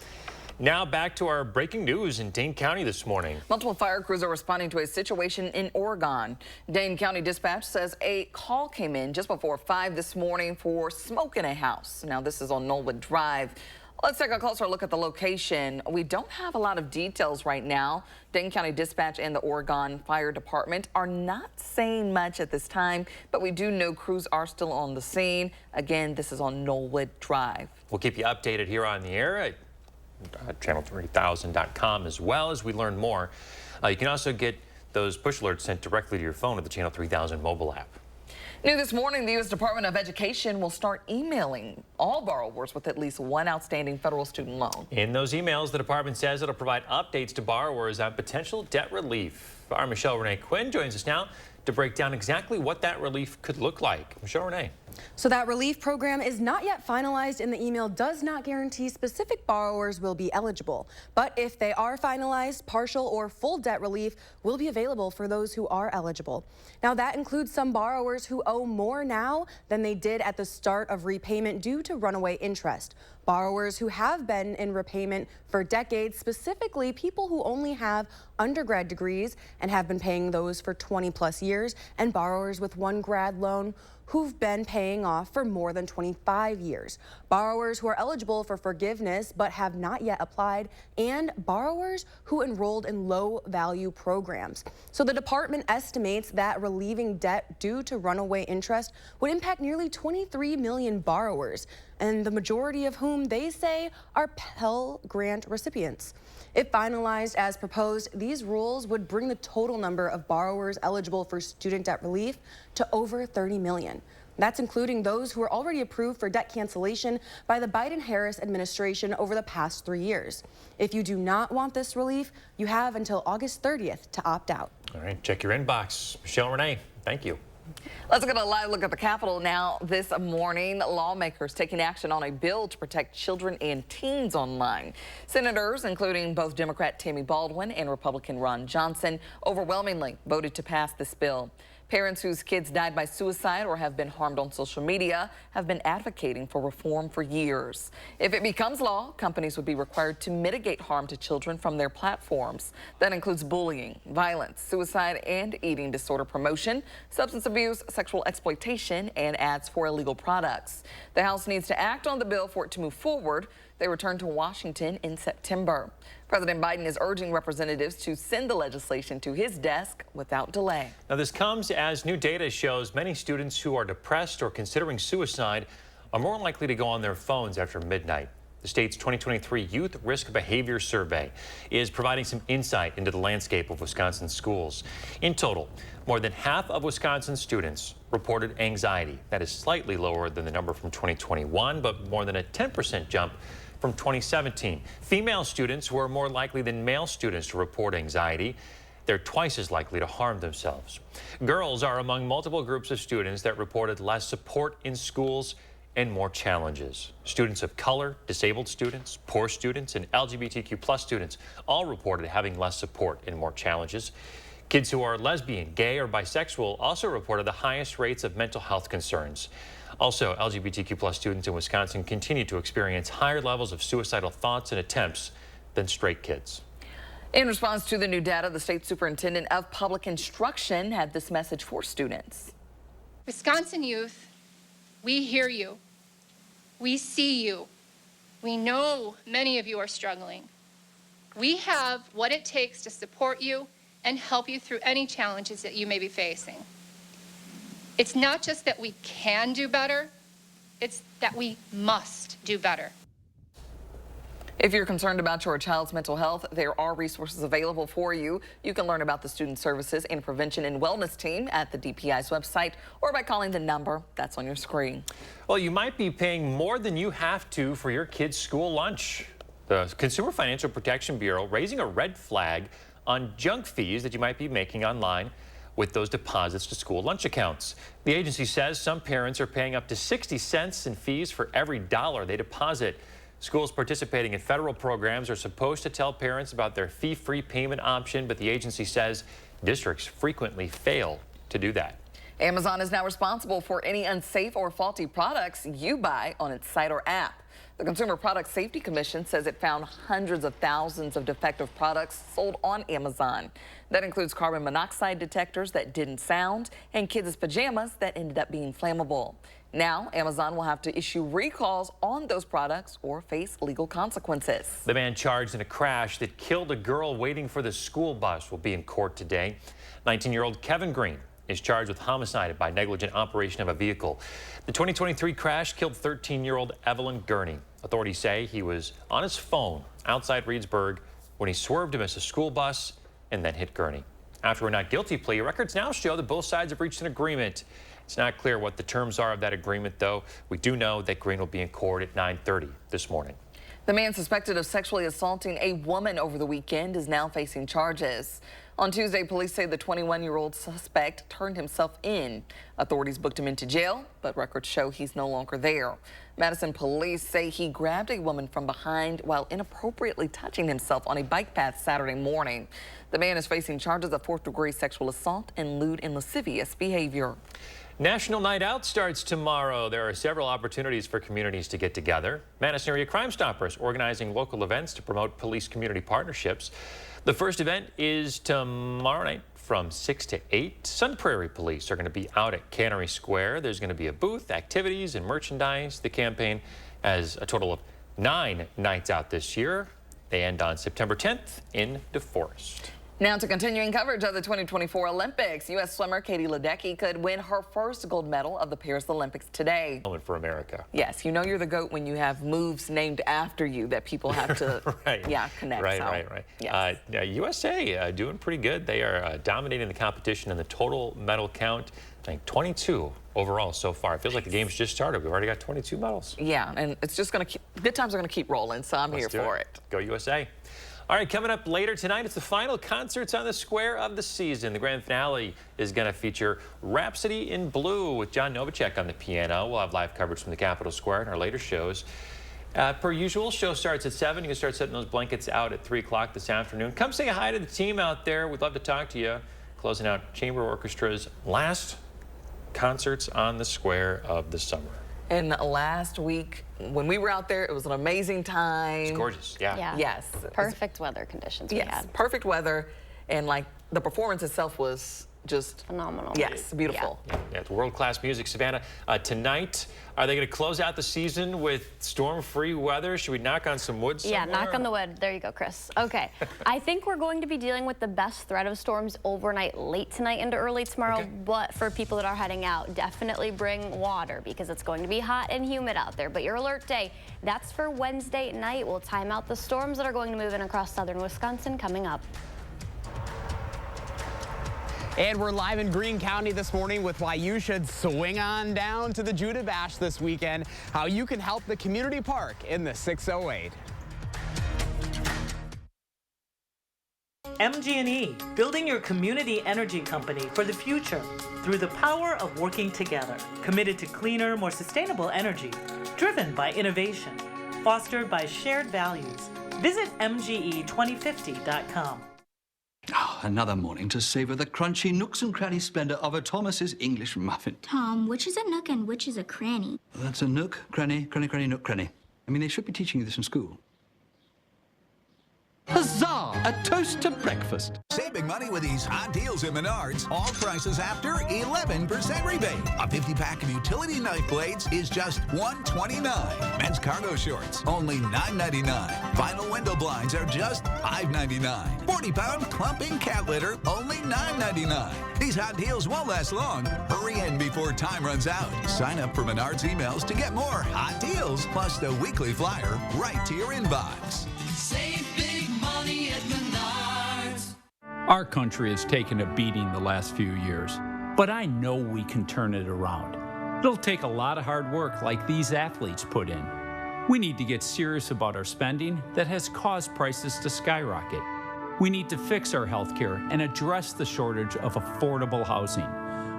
Now back to our breaking news in Dane County this morning. Multiple fire crews are responding to a situation in Oregon. Dane County Dispatch says a call came in just before 5 this morning for smoke in a house. Now, this is on Knollwood Drive. Let's take a closer look at the location. We don't have a lot of details right now. Dane County Dispatch and the Oregon Fire Department are not saying much at this time, but we do know crews are still on the scene. Again, this is on Knollwood Drive. We'll keep you updated here on the air at channel3000.com as well as we learn more. You can also get those push alerts sent directly to your phone with the Channel 3000 mobile app. New this morning, the U.S. Department of Education will start emailing all borrowers with at least one outstanding federal student loan. In those emails, the department says it'll provide updates to borrowers on potential debt relief. Our Michelle Renee Quinn joins us now to break down exactly what that relief could look like. Michelle Renee. So that relief program is not yet finalized, and the email does not guarantee specific borrowers will be eligible. But if they are finalized, partial or full debt relief will be available for those who are eligible. Now, that includes some borrowers who owe more now than they did at the start of repayment due to runaway interest. Borrowers who have been in repayment for decades, specifically people who only have undergrad degrees and have been paying those for 20+ years, and borrowers with one grad loan who've been paying off for more than 25 years. Borrowers who are eligible for forgiveness but have not yet applied, and borrowers who enrolled in low-value programs. So the department estimates that relieving debt due to runaway interest would impact nearly 23 million borrowers, and the majority of whom they say are Pell Grant recipients. If finalized as proposed, these rules would bring the total number of borrowers eligible for student debt relief to over 30 million. That's including those who are already approved for debt cancellation by the Biden-Harris administration over the past 3 years. If you do not want this relief, you have until August 30th to opt out. All right, check your inbox. Michelle Renee, thank you. Let's get a live look at the Capitol now. This morning, lawmakers taking action on a bill to protect children and teens online. Senators, including both Democrat Tammy Baldwin and Republican Ron Johnson, overwhelmingly voted to pass this bill. Parents whose kids died by suicide or have been harmed on social media have been advocating for reform for years. If it becomes law, companies would be required to mitigate harm to children from their platforms. That includes bullying, violence, suicide, and eating disorder promotion, substance abuse, sexual exploitation, and ads for illegal products. The House needs to act on the bill for it to move forward. They return to Washington in September. President Biden is urging representatives to send the legislation to his desk without delay. Now, this comes as new data shows many students who are depressed or considering suicide are more likely to go on their phones after midnight. The state's 2023 Youth Risk Behavior Survey is providing some insight into the landscape of Wisconsin schools. In total, more than half of Wisconsin students reported anxiety. That is slightly lower than the number from 2021, but more than a 10% jump from 2017. Female students were more likely than male students to report anxiety. They're twice as likely to harm themselves. Girls are among multiple groups of students that reported less support in schools and more challenges. Students of color, disabled students, poor students, and LGBTQ+ students all reported having less support and more challenges. Kids who are lesbian, gay, or bisexual also reported the highest rates of mental health concerns. Also, LGBTQ+ students in Wisconsin continue to experience higher levels of suicidal thoughts and attempts than straight kids. In response to the new data, the state superintendent of public instruction had this message for students. Wisconsin youth, we hear you. We see you. We know many of you are struggling. We have what it takes to support you and help you through any challenges that you may be facing. It's not just that we can do better, it's that we must do better. If you're concerned about your child's mental health, there are resources available for you. You can learn about the Student Services and Prevention and Wellness Team at the DPI's website or by calling the number that's on your screen. Well, you might be paying more than you have to for your kid's school lunch. The Consumer Financial Protection Bureau raising a red flag on junk fees that you might be making online with those deposits to school lunch accounts. The agency says some parents are paying up to 60 cents in fees for every dollar they deposit. Schools participating in federal programs are supposed to tell parents about their fee-free payment option, but the agency says districts frequently fail to do that. Amazon is now responsible for any unsafe or faulty products you buy on its site or app. The Consumer Product Safety Commission says it found hundreds of thousands of defective products sold on Amazon. That includes carbon monoxide detectors that didn't sound and kids' pajamas that ended up being flammable. Now, Amazon will have to issue recalls on those products or face legal consequences. The man charged in a crash that killed a girl waiting for the school bus will be in court today. 19-year-old Kevin Green is charged with homicide by negligent operation of a vehicle. The 2023 crash killed 13-year-old Evelyn Gurney. Authorities say he was on his phone outside Reedsburg when he swerved to miss a school bus and then hit Gurney. After a not guilty plea, records now show that both sides have reached an agreement. It's not clear what the terms are of that agreement, though. We do know that Green will be in court at 9:30 this morning. The man suspected of sexually assaulting a woman over the weekend is now facing charges. On Tuesday, police say the 21-year-old suspect turned himself in. Authorities booked him into jail, but records show he's no longer there. Madison police say he grabbed a woman from behind while inappropriately touching himself on a bike path Saturday morning. The man is facing charges of 4th-degree sexual assault and lewd and lascivious behavior. National Night Out starts tomorrow. There are several opportunities for communities to get together. Madison Area Crime Stoppers organizing local events to promote police-community partnerships. The first event is tomorrow night from 6 to 8. Sun Prairie Police are going to be out at Cannery Square. There's going to be a booth, activities, and merchandise. The campaign has a total of 9 nights out this year. They end on September 10th in DeForest. Now to continuing coverage of the 2024 Olympics. U.S. swimmer Katie Ledecky could win her first gold medal of the Paris Olympics today. Moment for America. Yes, you know you're the GOAT when you have moves named after you that people have to connect. Right. Yes. USA doing pretty good. They are dominating the competition in the total medal count. I think 22 overall so far. It feels like the game's just started. We've already got 22 medals. Yeah, and it's just going to keep, good times are going to keep rolling, so I'm here for it. Go USA. All right, coming up later tonight, it's the final concerts on the square of the season. The grand finale is going to feature Rhapsody in Blue with John Novacek on the piano. We'll have live coverage from the Capitol Square in our later shows. Per usual, show starts at 7. You can start setting those blankets out at 3 o'clock this afternoon. Come say hi to the team out there. We'd love to talk to you. Closing out Chamber Orchestra's last concerts on the square of the summer. And last week, when we were out there, it was an amazing time. It's gorgeous, yeah. Yes. Perfect weather conditions we had. Perfect weather. And like the performance itself was just phenomenal. Yes, beautiful. Yeah, it's world-class music. Savannah, tonight, are they going to close out the season with storm-free weather? Should we knock on some wood somewhere? Yeah, knock on the wood. There you go, Chris. Okay. I think we're going to be dealing with the best threat of storms overnight, late tonight into early tomorrow. Okay. But for people that are heading out, definitely bring water because it's going to be hot and humid out there. But your alert day, that's for Wednesday night. We'll time out the storms that are going to move in across southern Wisconsin coming up. And we're live in Greene County this morning with why you should swing on down to the Judah Bash this weekend, how you can help the community park in the 608. MG&E, building your community energy company for the future through the power of working together. Committed to cleaner, more sustainable energy, driven by innovation, fostered by shared values. Visit MGE2050.com. Oh, another morning to savor the crunchy nooks and cranny splendor of a Thomas's English muffin. Tom, which is a nook and which is a cranny? That's a nook, cranny, cranny, cranny, nook, cranny. I mean, they should be teaching you this in school. Huzzah! A toast to breakfast. Save big money with these hot deals at Menards. All prices after 11% rebate. A 50-pack of utility knife blades is just $129. Men's cargo shorts, only $9.99. Vinyl window blinds are just $5.99. 40-pound clumping cat litter, only $9.99. These hot deals won't last long. Hurry in before time runs out. Sign up for Menards emails to get more hot deals, plus the weekly flyer right to your inbox. Save big money at Menards. Our country has taken a beating the last few years, but I know we can turn it around. It'll take a lot of hard work like these athletes put in. We need to get serious about our spending that has caused prices to skyrocket. We need to fix our healthcare and address the shortage of affordable housing.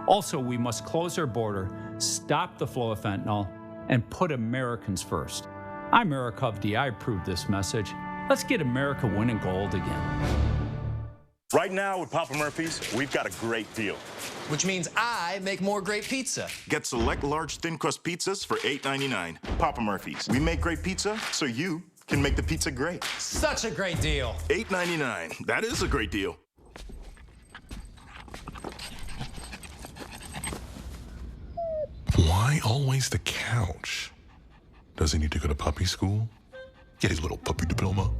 Also, we must close our border, stop the flow of fentanyl, and put Americans first. I'm Eric Hovde. I approve this message. Let's get America winning gold again. Right now with Papa Murphy's, we've got a great deal. Which means I make more great pizza. Get select large thin crust pizzas for $8.99. Papa Murphy's. We make great pizza so you can make the pizza great. Such a great deal. $8.99. That is a great deal. Why always the couch? Does he need to go to puppy school? Get his little puppy diploma.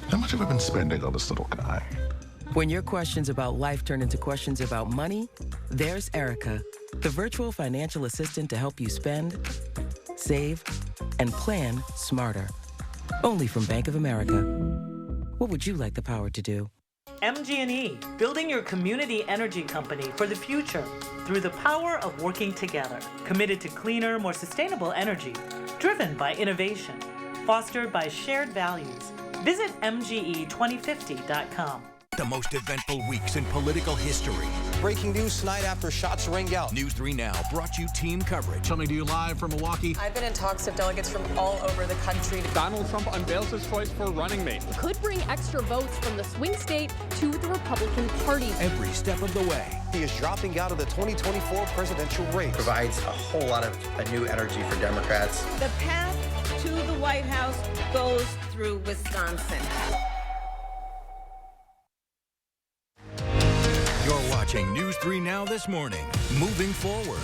How much have I been spending on this little guy? When your questions about life turn into questions about money, there's Erica, the virtual financial assistant to help you spend, save, and plan smarter. Only from Bank of America. What would you like the power to do? MG&E, building your community energy company for the future through the power of working together. Committed to cleaner, more sustainable energy, driven by innovation, fostered by shared values. Visit MGE2050.com. The most eventful weeks in political history. Breaking news tonight after shots ring out. News 3 Now brought you team coverage. Coming to you live from Milwaukee. I've been in talks with delegates from all over the country. Donald Trump unveils his choice for running mate. Could bring extra votes from the swing state to the Republican Party. Every step of the way. He is dropping out of the 2024 presidential race. Provides a whole lot of new energy for Democrats. The path to the White House goes through Wisconsin. You're watching News 3 Now this morning. Moving forward.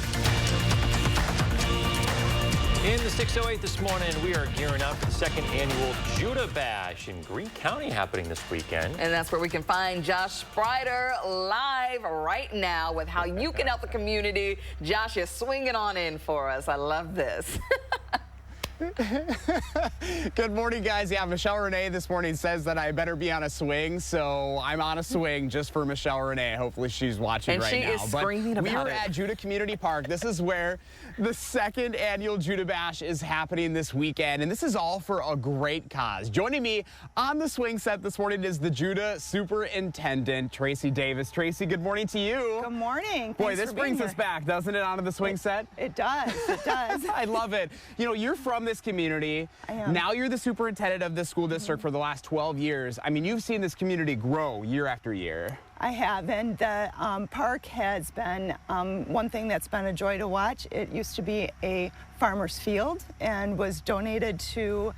In the 608 this morning, we are gearing up for the second annual Judah Bash in Greene County happening this weekend. And that's where we can find Josh Sprider live right now with how you can help the community. Josh is swinging on in for us. I love this. Good morning, guys. Yeah, Michelle Renee this morning says that I better be on a swing, so I'm on a swing just for Michelle Renee. Hopefully she's watching right now. And she is screaming about it. We are at Judah Community Park. This is where the second annual Judah Bash is happening this weekend, and this is all for a great cause. Joining me on the swing set this morning is the Judah Superintendent, Tracy Davis. Tracy, good morning to you. Good morning. Boy, this brings us back, doesn't it, onto the swing set? It does. It does. I love it. You know, you're from this community. I am. Now you're the superintendent of this school district for the last 12 years. I mean, you've seen this community grow year after year. I have, and the park has been one thing that's been a joy to watch. It used to be a farmer's field and was donated to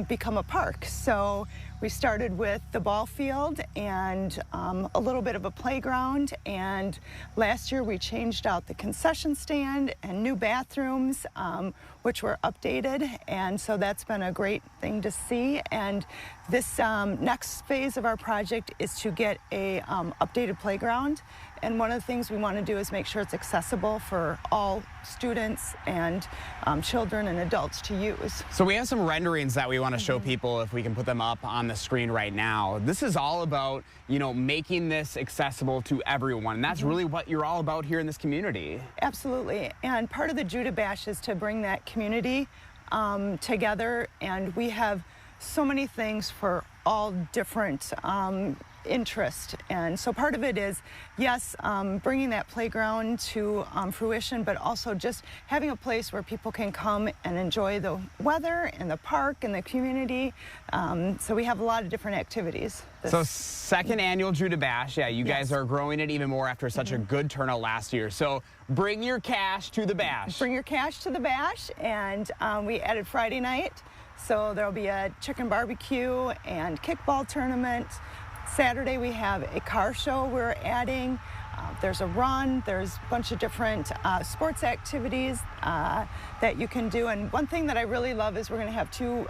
become a park. So we started with the ball field and a little bit of a playground, and last year we changed out the concession stand and new bathrooms, which were updated, and so that's been a great thing to see. And this next phase of our project is to get a updated playground, and one of the things we want to do is make sure it's accessible for all students and children and adults to use. So we have some renderings that we want to show people, if we can put them up on the screen right now. This is all about, you know, making this accessible to everyone. And that's really what you're all about here in this community. Absolutely. And part of the Judah Bash is to bring that community together. And we have so many things for all different interest. And so part of it is, yes, bringing that playground to fruition, but also just having a place where people can come and enjoy the weather and the park and the community. So we have a lot of different activities. So second annual Judah Bash. Yeah, you guys are growing it even more after such a good turnout last year. So bring your cash to the bash. Bring your cash to the bash. And we added Friday night. So there'll be a chicken barbecue and kickball tournament. Saturday we have a car show we're adding. There's a run, there's a bunch of different sports activities that you can do. And one thing that I really love is we're going to have two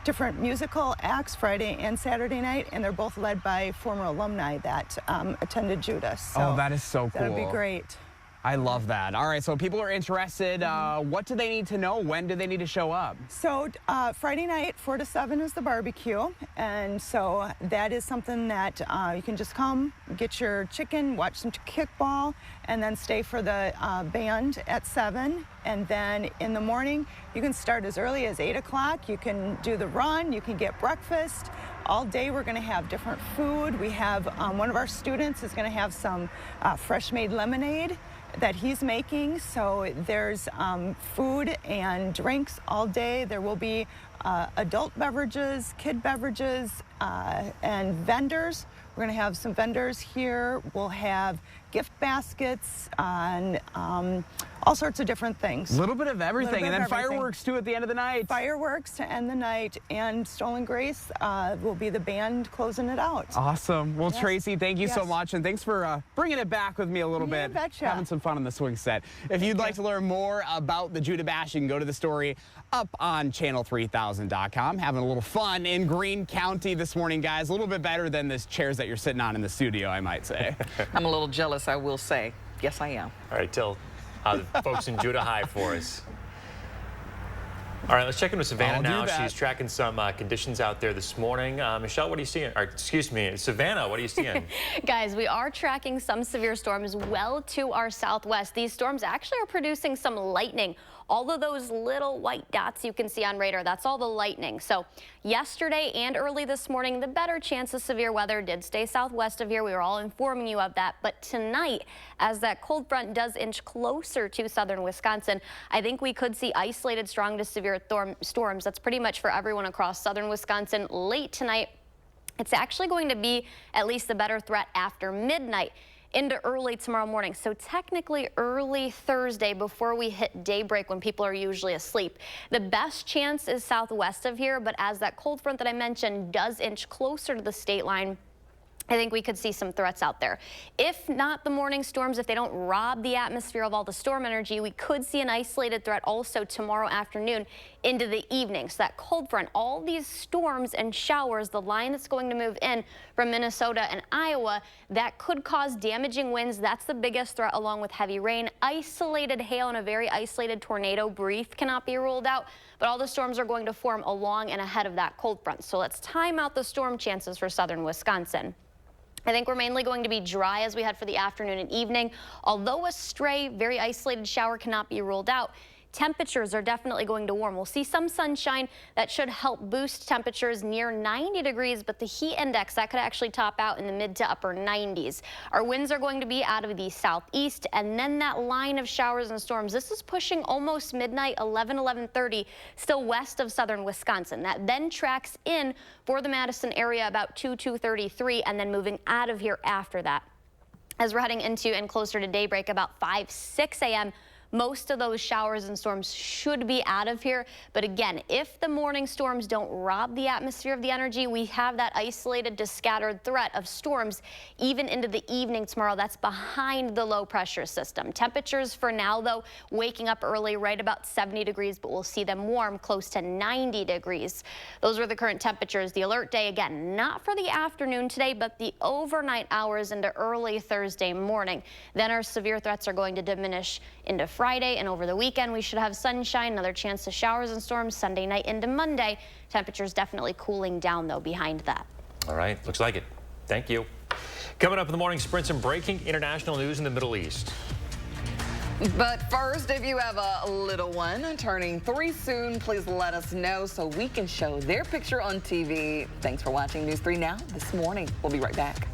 different musical acts Friday and Saturday night, and they're both led by former alumni that attended Judah. So that is so cool. That'd be great. I love that. All right, so if people are interested, what do they need to know? When do they need to show up? So Friday night, 4 to 7 is the barbecue. And so that is something that you can just come, get your chicken, watch some kickball, and then stay for the band at 7. And then in the morning, you can start as early as 8 o'clock. You can do the run, you can get breakfast. All day we're going to have different food. We have one of our students is going to have some fresh made lemonade that he's making. So there's food and drinks all day. There will be adult beverages, kid beverages, and vendors. We're going to have some vendors here. We'll have gift baskets and all sorts of different things. A little bit of everything. And then fireworks too at the end of the night. Fireworks to end the night. And Stolen Grace will be the band closing it out. Awesome. Well, Tracy, thank you so much. And thanks for bringing it back with me a little bit. Betcha. Having some fun on the swing set. If you'd like to learn more about the Judah Bash, you can go to the story up on channel3000.com. Having a little fun in Greene County this morning, guys. A little bit better than this chairs that you're sitting on in the studio, I might say. I'm a little jealous, I will say. Yes, I am. All right, tell the folks in Judah hi for us. All right, let's check in with Savannah now. She's tracking some conditions out there this morning. Michelle, what are you seeing? Or, excuse me, Savannah, what are you seeing? Guys, we are tracking some severe storms well to our southwest. These storms actually are producing some lightning. All of those little white dots you can see on radar, that's all the lightning. So yesterday and early this morning, the better chance of severe weather did stay southwest of here. We were all informing you of that. But tonight, as that cold front does inch closer to southern Wisconsin, I think we could see isolated strong to severe storms. That's pretty much for everyone across southern Wisconsin late tonight. It's actually going to be at least the better threat after midnight into early tomorrow morning. So technically early Thursday before we hit daybreak when people are usually asleep. The best chance is southwest of here, but as that cold front that I mentioned does inch closer to the state line, I think we could see some threats out there. If not the morning storms, if they don't rob the atmosphere of all the storm energy, we could see an isolated threat also tomorrow afternoon into the evening. So that cold front, all these storms and showers, the line that's going to move in from Minnesota and Iowa, that could cause damaging winds. That's the biggest threat, along with heavy rain. Isolated hail and a very isolated tornado brief cannot be ruled out, but all the storms are going to form along and ahead of that cold front. So let's time out the storm chances for southern Wisconsin. I think we're mainly going to be dry as we head for the afternoon and evening. Although a stray, very isolated shower cannot be ruled out, temperatures are definitely going to warm. We'll see some sunshine that should help boost temperatures near 90 degrees, but the heat index, that could actually top out in the mid to upper 90s. Our winds are going to be out of the southeast, and then that line of showers and storms, this is pushing almost midnight, 11:30, still west of southern Wisconsin. That then tracks in for the Madison area about 2:33, and then moving out of here after that. As we're heading into and closer to daybreak, about 5, 6 a.m., most of those showers and storms should be out of here. But again, if the morning storms don't rob the atmosphere of the energy, we have that isolated to scattered threat of storms even into the evening tomorrow. That's behind the low pressure system. Temperatures for now, though, waking up early right about 70 degrees, but we'll see them warm close to 90 degrees. Those are the current temperatures. The alert day, again, not for the afternoon today, but the overnight hours into early Thursday morning. Then our severe threats are going to diminish into Friday, and over the weekend we should have sunshine, another chance of showers and storms Sunday night into Monday. Temperatures definitely cooling down, though, behind that. All right, looks like it. Thank you. Coming up in the morning sprint, some breaking international news in the Middle East. But first, if you have a little one turning 3 soon, please let us know so we can show their picture on TV. Thanks for watching News 3 Now this morning. We'll be right back.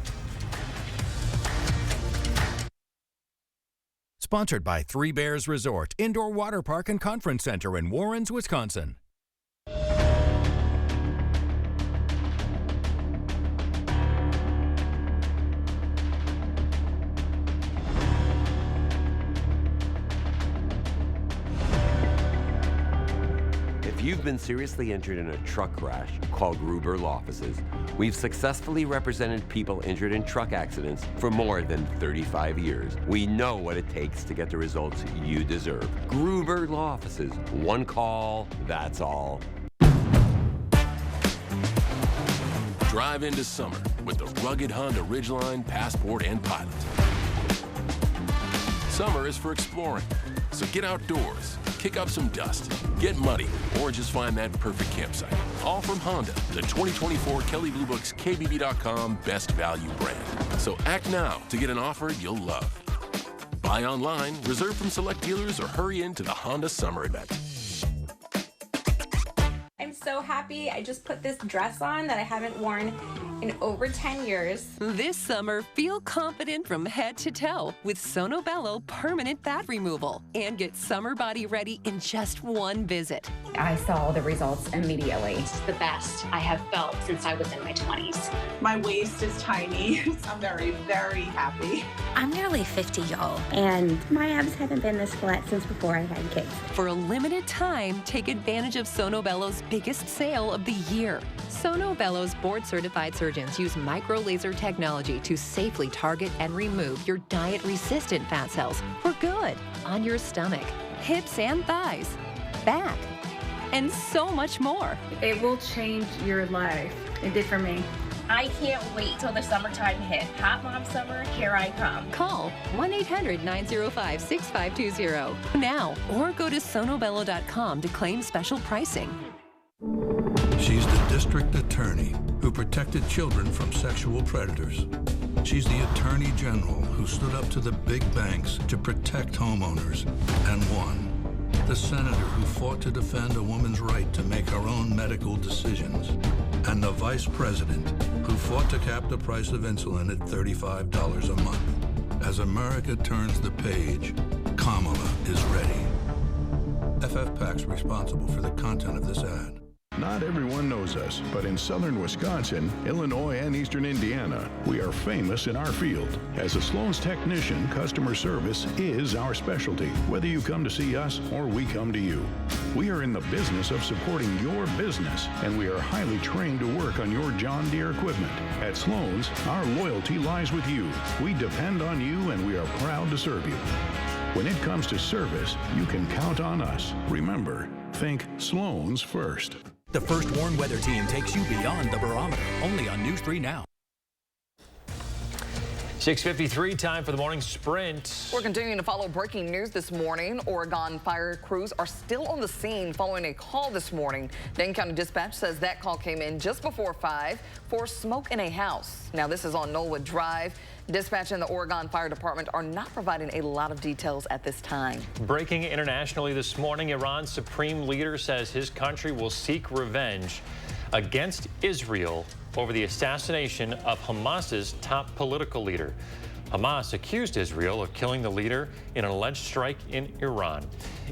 Sponsored by Three Bears Resort, Indoor Water Park and Conference Center in Warrens, Wisconsin. If you've been seriously injured in a truck crash, call Gruber Law Offices. We've successfully represented people injured in truck accidents for more than 35 years. We know what it takes to get the results you deserve. Gruber Law Offices. One call, that's all. Drive into summer with the rugged Honda Ridgeline, Passport, and Pilot. Summer is for exploring, so get outdoors, kick up some dust, get muddy, or just find that perfect campsite. All from Honda, the 2024 Kelley Blue Book's KBB.com Best Value brand. So act now to get an offer you'll love. Buy online, reserve from select dealers, or hurry into the Honda Summer Event. I'm so happy. I just put this dress on that I haven't worn in over 10 years. This summer, feel confident from head to toe with Sono Bello Permanent Fat Removal and get summer body ready in just one visit. I saw the results immediately. It's the best I have felt since I was in my 20s. My waist is tiny. I'm very, very happy. I'm nearly 50, y'all, and my abs haven't been this flat since before I had kids. For a limited time, take advantage of Sono Bello's biggest sale of the year. Sono Bello's board-certified surgeons use micro-laser technology to safely target and remove your diet-resistant fat cells for good on your stomach, hips and thighs, back, and so much more. It will change your life. It did for me. I can't wait till the summertime hit. Hot Mom Summer, here I come. Call 1-800-905-6520 now or go to sonobello.com to claim special pricing. She's the district attorney who protected children from sexual predators. She's the attorney general who stood up to the big banks to protect homeowners and won. The senator who fought to defend a woman's right to make her own medical decisions. And the vice president who fought to cap the price of insulin at $35 a month. As America turns the page, Kamala is ready. FFPAC's responsible for the content of this ad. Not everyone knows us, but in southern Wisconsin, Illinois, and eastern Indiana, we are famous in our field. As a Sloan's technician, customer service is our specialty, whether you come to see us or we come to you. We are in the business of supporting your business, and we are highly trained to work on your John Deere equipment. At Sloan's, our loyalty lies with you. We depend on you, and we are proud to serve you. When it comes to service, you can count on us. Remember, think Sloan's first. The First Warn Weather Team takes you beyond the barometer, only on News 3 Now. 6:53, time for the morning sprint. We're continuing to follow breaking news this morning. Oregon fire crews are still on the scene following a call this morning. Dane County Dispatch says that call came in just before 5 for smoke in a house. Now, this is on Knollwood Drive. Dispatch and the Oregon Fire Department are not providing a lot of details at this time. Breaking internationally this morning, Iran's supreme leader says his country will seek revenge against Israel over the assassination of Hamas's top political leader. Hamas accused Israel of killing the leader in an alleged strike in Iran.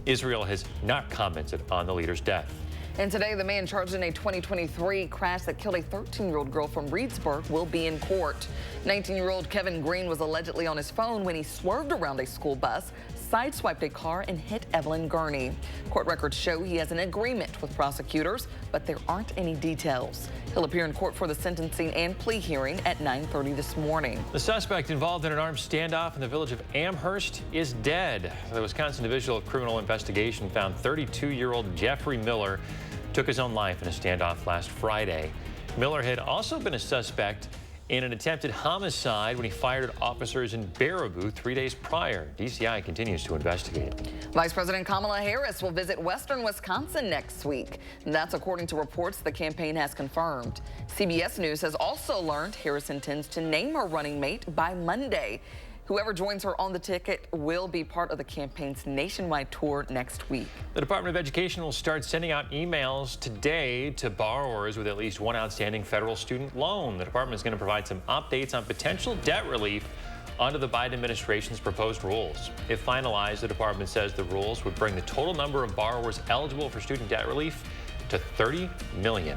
Israel has not commented on the leader's death. And today, the man charged in a 2023 crash that killed a 13-year-old girl from Reedsburg will be in court. 19-year-old Kevin Green was allegedly on his phone when he swerved around a school bus. sideswiped a car and hit Evelyn Gurney. Court records show he has an agreement with prosecutors, but there aren't any details. He'll appear in court for the sentencing and plea hearing at 9:30 this morning. The suspect involved in an armed standoff in the village of Amherst is dead. The Wisconsin Division of Criminal Investigation found 32-year-old Jeffrey Miller took his own life in a standoff last Friday. Miller had also been a suspect in an attempted homicide when he fired at officers in Baraboo 3 days prior. DCI continues to investigate. Vice President Kamala Harris will visit western Wisconsin next week. That's according to reports the campaign has confirmed. CBS News has also learned Harris intends to name her running mate by Monday. Whoever joins her on the ticket will be part of the campaign's nationwide tour next week. The Department of Education will start sending out emails today to borrowers with at least one outstanding federal student loan. The department is going to provide some updates on potential debt relief under the Biden administration's proposed rules. If finalized, the department says the rules would bring the total number of borrowers eligible for student debt relief to 30 million.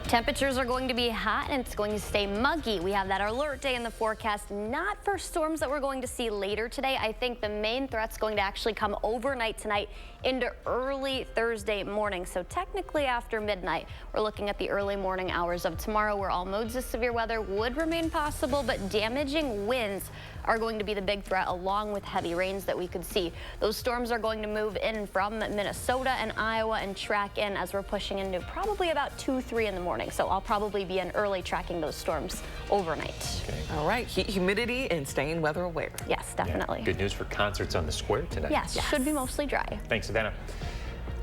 Temperatures are going to be hot and it's going to stay muggy. We have that alert day in the forecast, not for storms that we're going to see later today. I think the main threat's going to actually come overnight tonight into early Thursday morning. So technically after midnight, we're looking at the early morning hours of tomorrow where all modes of severe weather would remain possible, but damaging winds are going to be the big threat along with heavy rains that we could see. Those storms are going to move in from Minnesota and Iowa and track in as we're pushing into probably about 2-3 in the morning. So I'll probably be in early tracking those storms overnight. Okay. All right, heat, humidity, and staying weather aware. Yes, definitely. Yeah. Good news for concerts on the square tonight. Yes, should be mostly dry. Thanks, Savannah.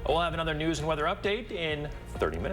We'll have another news and weather update in 30 minutes.